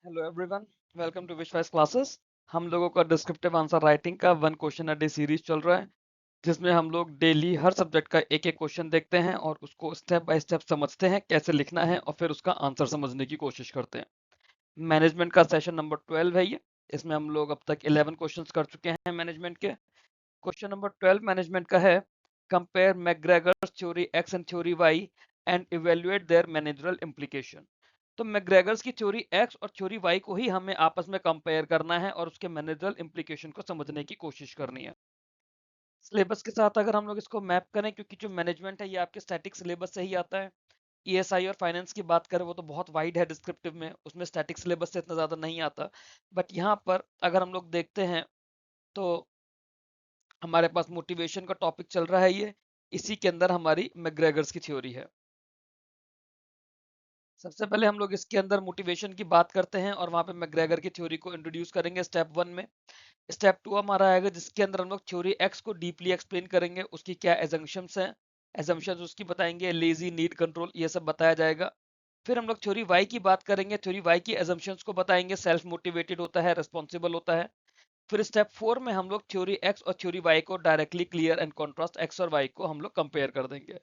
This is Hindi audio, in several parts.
हेलो एवरीवन, वेलकम टू विश्वास क्लासेस। हम लोगों का डिस्क्रिप्टिव आंसर राइटिंग का 1 क्वेश्चन अ डे सीरीज चल रहा है, जिसमें हम लोग डेली हर सब्जेक्ट का एक एक क्वेश्चन देखते हैं और उसको स्टेप बाय स्टेप समझते हैं कैसे लिखना है और फिर उसका आंसर समझने की कोशिश करते हैं। मैनेजमेंट का सेशन नंबर 12 है ये। इसमें हम लोग अब तक 11 क्वेश्चंस कर चुके हैं मैनेजमेंट के। क्वेश्चन नंबर 12 मैनेजमेंट का है, compare McGregor's theory X and theory Y and evaluate their managerial implication. तो मैकग्रेगर्स की थ्योरी एक्स और थ्योरी वाई को ही हमें आपस में कंपेयर करना है और उसके मैनेजरल इम्प्लीकेशन को समझने की कोशिश करनी है। सिलेबस के साथ अगर हम लोग इसको मैप करें, क्योंकि जो मैनेजमेंट है ये आपके स्टैटिक सिलेबस से ही आता है। ईएसआई और फाइनेंस की बात करें वो तो बहुत वाइड है डिस्क्रिप्टिव में, उसमें स्टैटिक सिलेबस से इतना ज़्यादा नहीं आता। बट यहाँ पर अगर हम लोग देखते हैं तो हमारे पास मोटिवेशन का टॉपिक चल रहा है ये। इसी के अंदर हमारी मैकग्रेगर्स की थ्योरी है। सबसे पहले हम लोग इसके अंदर मोटिवेशन की बात करते हैं और वहां पे मैकग्रेगर की थ्योरी को इंट्रोड्यूस करेंगे स्टेप 1 में। स्टेप 2 हमारा आएगा जिसके अंदर हम लोग थ्योरी एक्स को डीपली एक्सप्लेन करेंगे, उसकी क्या एजम्पशंस हैं, एजम्पशंस उसकी बताएंगे, लेजी, नीड, कंट्रोल, ये सब बताया जाएगा। फिर हम लोग थ्योरी वाई की बात करेंगे, थ्योरी वाई की एजम्पशंस को बताएंगे, सेल्फ मोटिवेटेड होता है, रिस्पॉन्सिबल होता है। फिर स्टेप 4 में हम लोग थ्योरी एक्स और थ्योरी वाई को directly clear and contrast x और वाई को हम लोग कंपेयर कर देंगे।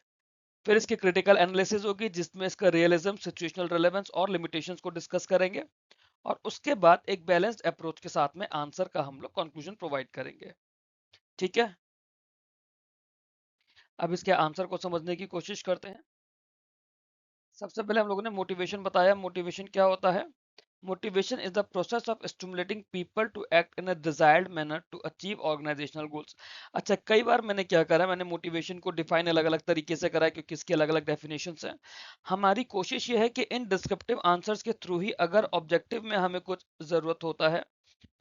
फिर इसकी क्रिटिकल एनालिसिस होगी जिसमें इसका रियलिज्म, सिचुएशनल रेलेवेंस और लिमिटेशंस को डिस्कस करेंगे। और उसके बाद एक बैलेंस्ड अप्रोच के साथ में आंसर का हम लोग कंक्लूजन प्रोवाइड करेंगे। ठीक है, अब इसके आंसर को समझने की कोशिश करते हैं। सबसे पहले हम लोगों ने मोटिवेशन बताया। मोटिवेशन क्या होता है? Motivation is the process of stimulating people to act in a desired manner to achieve organisational goals. अच्छा, कई बार मैंने क्या करा, मैंने मोटिवेशन को डिफाइन अलग अलग तरीके से करा है क्योंकि इसकी अलग अलग डेफिनेशंस हैं। हमारी कोशिश ये है कि इन डिस्क्रिप्टिव आंसर्स के थ्रू ही अगर ऑब्जेक्टिव में हमें कुछ जरूरत होता है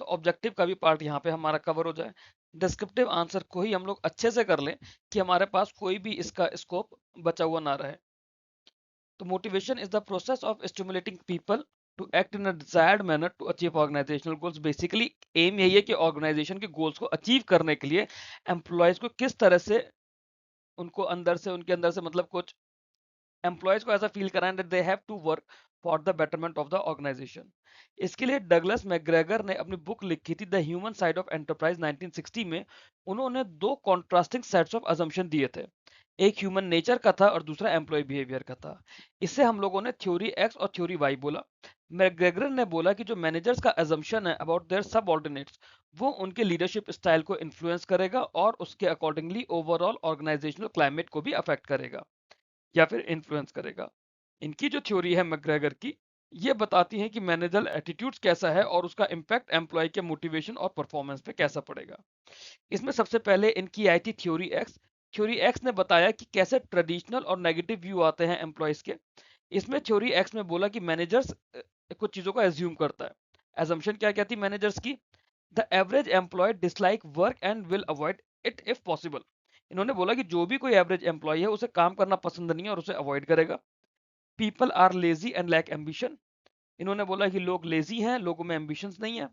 तो ऑब्जेक्टिव का भी पार्ट यहाँ पे हमारा कवर हो जाए। डिस्क्रिप्टिव आंसर को ही हम लोग अच्छे से कर लें कि हमारे पास कोई भी इसका स्कोप बचा हुआ ना रहे। तो motivation is the process of stimulating people to act in a desired manner to achieve organisational goals. Basically um यही है कि ऑर्गेनाइजेशन के गोल्स को अचीव करने के लिए एम्प्लॉयज को किस तरह से उनको अंदर से उनके अंदर से मतलब कुछ एम्प्लॉयज को ऐसा फील कराएं that they have to work for the betterment of the organisation. इसके लिए डगलस मैकग्रेगर ने अपनी बुक लिखी थी the human side of enterprise 1960 में। उन्होंने दो कॉन्ट्रास्टिंग सेट्स ऑफ अजम्पशन दिए थे, एक ह्यूमन नेचर का था और दूसरा एम्प्लॉय बिहेवियर का था। इससे हम लोगों ने थ्योरी एक्स और थ्योरी वाई बोला। मैकग्रेगर ने बोला कि जो मैनेजर्स का अजम्पशन है अबाउट देयर सबऑर्डिनेट्स वो उनके लीडरशिप स्टाइल को इन्फ्लुएंस करेगा और उसके अकॉर्डिंगली ओवरऑल ऑर्गेनाइजेशनल क्लाइमेट को भी अफेक्ट करेगा या फिर इन्फ्लुएंस करेगा। इनकी जो थ्योरी है मैकग्रेगर की, ये बताती है कि मैनेजर एटीट्यूड्स कैसा है और उसका इम्पैक्ट एम्प्लॉय के मोटिवेशन और परफॉर्मेंस पे कैसा पड़ेगा। इसमें सबसे पहले इनकी आई थी थ्योरी एक्स। थ्योरी एक्स ने बताया कि कैसे ट्रेडिशनल और नेगेटिव व्यू आते हैं एम्प्लॉयज के। इसमें थ्योरी एक्स में बोला कि मैनेजर्स कुछ चीजों को एज्यूम करता है। एजम्पशन क्या क्या थी मैनेजर्स की? The average employee dislike work and will avoid it if possible. इन्होंने बोला कि जो भी कोई एवरेज एम्प्लॉय है उसे काम करना पसंद नहीं है और उसे अवॉइड करेगा। People are lazy and lack ambition. इन्होंने बोला कि लोग लेजी हैं, लोगों में एम्बिशंस नहीं है।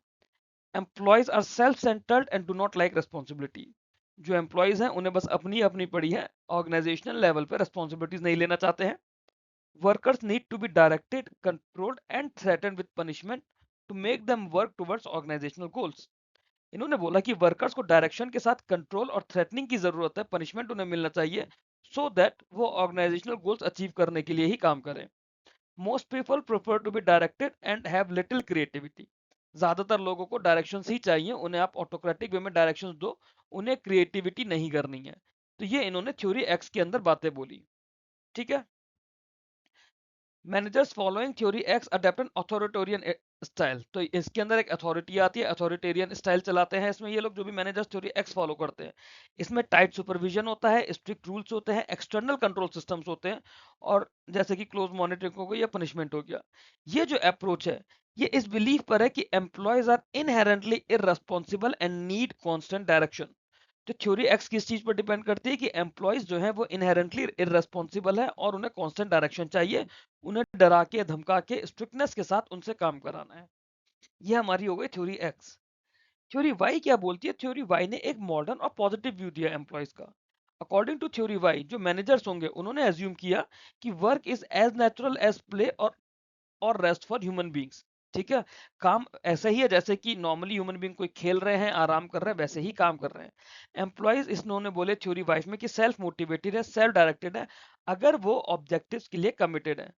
Employees are self centred and do not like responsibility. जो एम्प्लॉयज हैं उन्हें बस अपनी अपनी पड़ी है, ऑर्गेनाइजेशनल लेवल पे रिस्पॉन्सिबिलिटीज नहीं लेना चाहते हैं। Workers need to be directed, controlled and threatened with punishment to make them work towards organisational goals. इन्होंने बोला कि वर्कर्स को डायरेक्शन के साथ कंट्रोल और थ्रेटनिंग की जरूरत है, पनिशमेंट उन्हें मिलना चाहिए सो दैट वो ऑर्गेनाइजेशनल गोल्स अचीव करने के लिए ही काम करें। Most people prefer to be directed and have little creativity. ज्यादातर लोगों को डायरेक्शंस ही चाहिए, उन्हें आप ऑटोक्रेटिक वे में डायरेक्शंस दो, उन्हें क्रिएटिविटी नहीं करनी है। तो ये इन्होंने थ्योरी एक्स के अंदर बातें बोली। ठीक है, managers following theory x adapt an authoritarian style. तो इसके अंदर एक अथॉरिटी आती है, अथॉरिटेरियन स्टाइल चलाते हैं इसमें ये लोग, जो भी मैनेजर्स थ्योरी एक्स फॉलो करते हैं। इसमें टाइट सुपरविजन होता है, स्ट्रिक्ट रूल्स होते हैं, एक्सटर्नल कंट्रोल सिस्टम्स होते हैं, और जैसे कि क्लोज मॉनिटरिंग हो गई या पनिशमेंट हो गया। ये जो अप्रोच है ये इस बिलीफ पर है कि employees are inherently irresponsible and need constant direction. तो थ्योरी एक्स किस चीज पर डिपेंड करती है कि एम्प्लॉयज जो है वो इनहेरेंटली इररेस्पॉन्सिबल है और उन्हें कांस्टेंट डायरेक्शन चाहिए, उन्हें डरा के धमका के स्ट्रिक्टनेस के साथ उनसे काम कराना है। ये हमारी हो गई थ्योरी एक्स। थ्योरी वाई क्या बोलती है? थ्योरी वाई ने एक मॉडर्न और पॉजिटिव व्यू दिया एम्प्लॉयज का। अकॉर्डिंग टू थ्योरी वाई जो मैनेजर्स होंगे उन्होंने एज्यूम किया कि work is as natural as play और रेस्ट फॉर ह्यूमन बींग्स। ठीक है। काम ऐसा ही है जैसे कि नॉर्मली ह्यूमन बीइंग कोई खेल रहे हैं, आराम कर रहे हैं, वैसे ही काम कर रहे हैं। एम्प्लॉइज इन्होंने बोले थ्योरी वाइज में कि सेल्फ मोटिवेटेड है, सेल्फ डायरेक्टेड है, अगर वो ऑब्जेक्टिव्स के लिए कमिटेड है।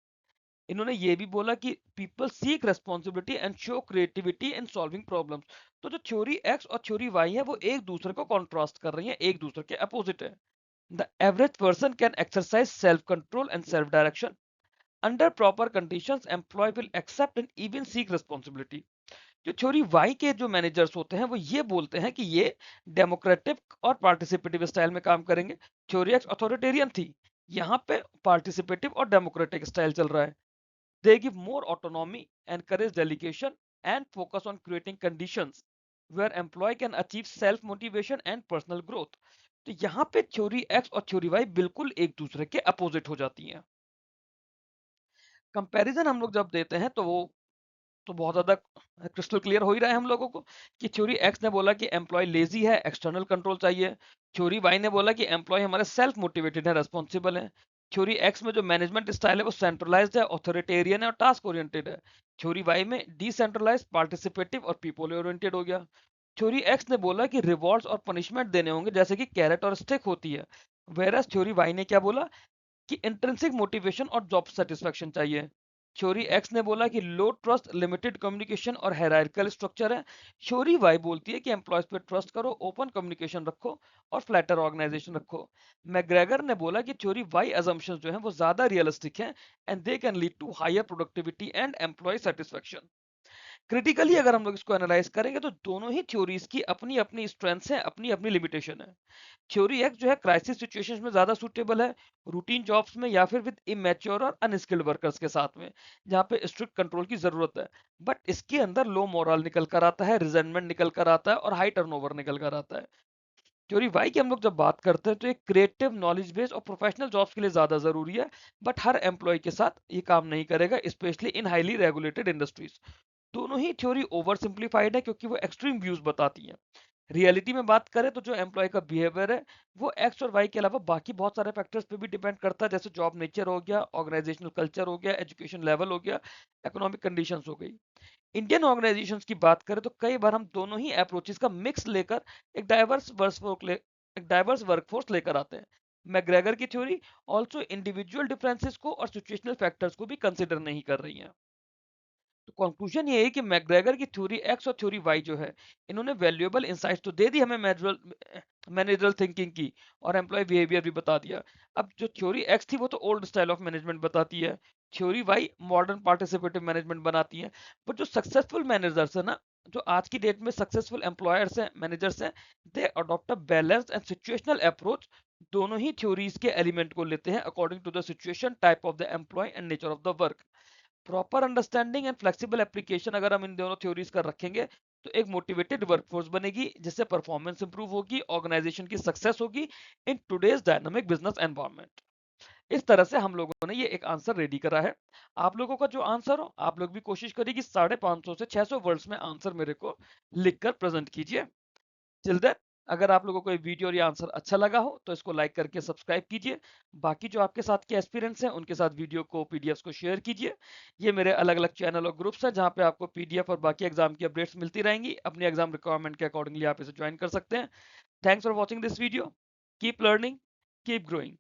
इन्होंने ये भी बोला कि people seek responsibility and show creativity in solving problems. तो जो थ्योरी एक्स और थ्योरी वाई है वो एक दूसरे को कॉन्ट्रास्ट कर रही है, एक दूसरे के अपोजिट है। The average person can exercise self control and self direction. Under proper conditions employee will accept and even seek responsibility. जो थ्योरी वाई के जो मैनेजर्स होते हैं वो ये बोलते हैं कि ये डेमोक्रेटिक और पार्टिसिपेटिव स्टाइल में काम करेंगे। थ्योरी एक्स अथॉरिटेरियन थी, यहाँ पे पार्टिसिपेटिव और डेमोक्रेटिक स्टाइल चल रहा है। They give more autonomy, encourage delegation, and focus on creating conditions where employee can achieve self motivation and personal growth. तो यहाँ पे थ्योरी एक्स और थ्योरी वाई बिल्कुल एक दूसरे के अपोजिट हो जाती हैं। कंपैरिजन हम लोग जब देते हैं तो वो तो बहुत ज्यादा क्रिस्टल क्लियर हो ही रहा है हम लोगों को कि थ्योरी एक्स ने बोला कि एम्प्लॉय लेजी है, एक्सटर्नल कंट्रोल चाहिए। थ्योरी वाई ने बोला कि एम्प्लॉय हमारे सेल्फ मोटिवेटेड है, रेस्पॉन्सिबल है। थ्योरी एक्स में जो मैनेजमेंट स्टाइल है वो सेंट्रलाइज्ड है, ऑथोरिटेरियन है और टास्क ओरिएंटेड है। थ्योरी वाई में डिसेंट्रलाइज, पार्टिसिपेटिव और पीपल ओरिएंटेड हो गया। थ्योरी एक्स ने बोला कि रिवॉर्ड्स और पनिशमेंट देने होंगे जैसे कि कैरेट और स्टिक होती है। वेरस थ्योरी वाई ने क्या बोला कि इंट्रिंसिक मोटिवेशन और जॉब सेटिस्फेक्शन चाहिए। थ्योरी एक्स ने बोला कि लो ट्रस्ट, लिमिटेड कम्युनिकेशन और हायरार्किकल स्ट्रक्चर है। थ्योरी वाई बोलती है कि एम्प्लॉयज पे ट्रस्ट करो, ओपन कम्युनिकेशन रखो और फ्लैटर ऑर्गेनाइजेशन रखो। मैग्रेगर ने बोला कि थ्योरी वाई अजम्पशंस जो हैं वो ज्यादा रियलिस्टिक हैं and they can lead to higher productivity and employee satisfaction. Critically अगर हम लोग इसको एनालाइज करेंगे तो दोनों ही थ्योरीज की अपनी अपनी स्ट्रेंथ्स हैं, अपनी अपनी लिमिटेशन है। थ्योरी एक्स जो है क्राइसिस सिचुएशंस में ज्यादा सूटेबल है, रूटीन जॉब्स में या फिर विद इमेच्योर और अनस्किल्ड वर्कर्स के साथ में, जहाँ पे स्ट्रिक्ट कंट्रोल की जरूरत है। बट इसके अंदर लो मोरल निकल कर आता है, रिजेंटमेंट निकल कर आता है और हाई टर्नओवर निकल कर आता है। थ्योरी वाई की हम लोग जब बात करते हैं तो एक क्रिएटिव, नॉलेज बेस्ड और प्रोफेशनल जॉब्स के लिए ज्यादा जरूरी है। बट हर एम्प्लॉय के साथ ये काम नहीं करेगा, specially in highly regulated industries. दोनों ही थ्योरी ओवर सिंप्लीफाइड है क्योंकि वो एक्सट्रीम व्यूज बताती हैं। रियलिटी में बात करें तो जो एम्प्लॉय का बिहेवियर है वो एक्स और वाई के अलावा बाकी बहुत सारे फैक्टर्स पे भी डिपेंड करता है, जैसे जॉब नेचर हो गया, ऑर्गेनाइजेशनल कल्चर हो गया, एजुकेशन लेवल हो गया, इकोनॉमिक कंडीशंस हो गई। इंडियन ऑर्गेनाइजेशंस की बात करें तो कई बार हम दोनों ही अप्रोचेस का मिक्स लेकर एक डाइवर्स वर्कफोर्स लेकर आते हैं। मैग्रेगर की थ्योरी ऑल्सो इंडिविजुअल डिफरेंसेस को और सिचुएशनल फैक्टर्स को भी कंसिडर नहीं कर रही है। तो कंक्लूजन ये है कि मैकग्रेगर की थ्योरी एक्स और थ्योरी वाई जो है, इन्होंने वैल्यूएबल इंसाइट्स तो दे दी हमें मैनेजरल थिंकिंग की, और एम्प्लॉय बिहेवियर भी बता दिया। अब जो थ्योरी एक्स थी वो तो ओल्ड स्टाइल ऑफ मैनेजमेंट बताती है, theory Y modern participative management बनाती है। बट जो सक्सेसफुल मैनेजर्स है ना, जो आज की डेट में सक्सेसफुल एम्प्लॉयर्स हैं, मैनेजर्स हैं, they adopt a balance and situational approach. दोनों ही थ्योरीज के एलिमेंट को लेते हैं according to the situation, type of the employ and nature of the work. Proper understanding and flexible application अगर हम इन दोनों थ्योरीज का रखेंगे तो एक मोटिवेटेड वर्कफोर्स बनेगी जिससे परफॉर्मेंस इंप्रूव होगी, ऑर्गेनाइजेशन की सक्सेस होगी in today's dynamic business environment. इस तरह से हम लोगों ने ये एक आंसर रेडी करा है। आप लोगों का जो आंसर हो आप लोग भी कोशिश करिए कि 550 से 600 वर्ड्स में आंसर मेरे को लिखकर प्रेजेंट कीजिए। टिल देन, अगर आप लोगों को ये वीडियो और ये आंसर अच्छा लगा हो तो इसको लाइक करके सब्सक्राइब कीजिए। बाकी जो आपके साथ के एस्पिरेंट्स हैं उनके साथ वीडियो को, पीडीएफ्स को शेयर कीजिए। ये मेरे अलग अलग चैनल और ग्रुप्स हैं जहाँ पे आपको पीडीएफ और बाकी एग्जाम की अपडेट्स मिलती रहेंगी। अपनी एग्जाम रिक्वायरमेंट के अकॉर्डिंगली आप इसे ज्वाइन कर सकते हैं। Thanks for watching this video. Keep learning, keep growing.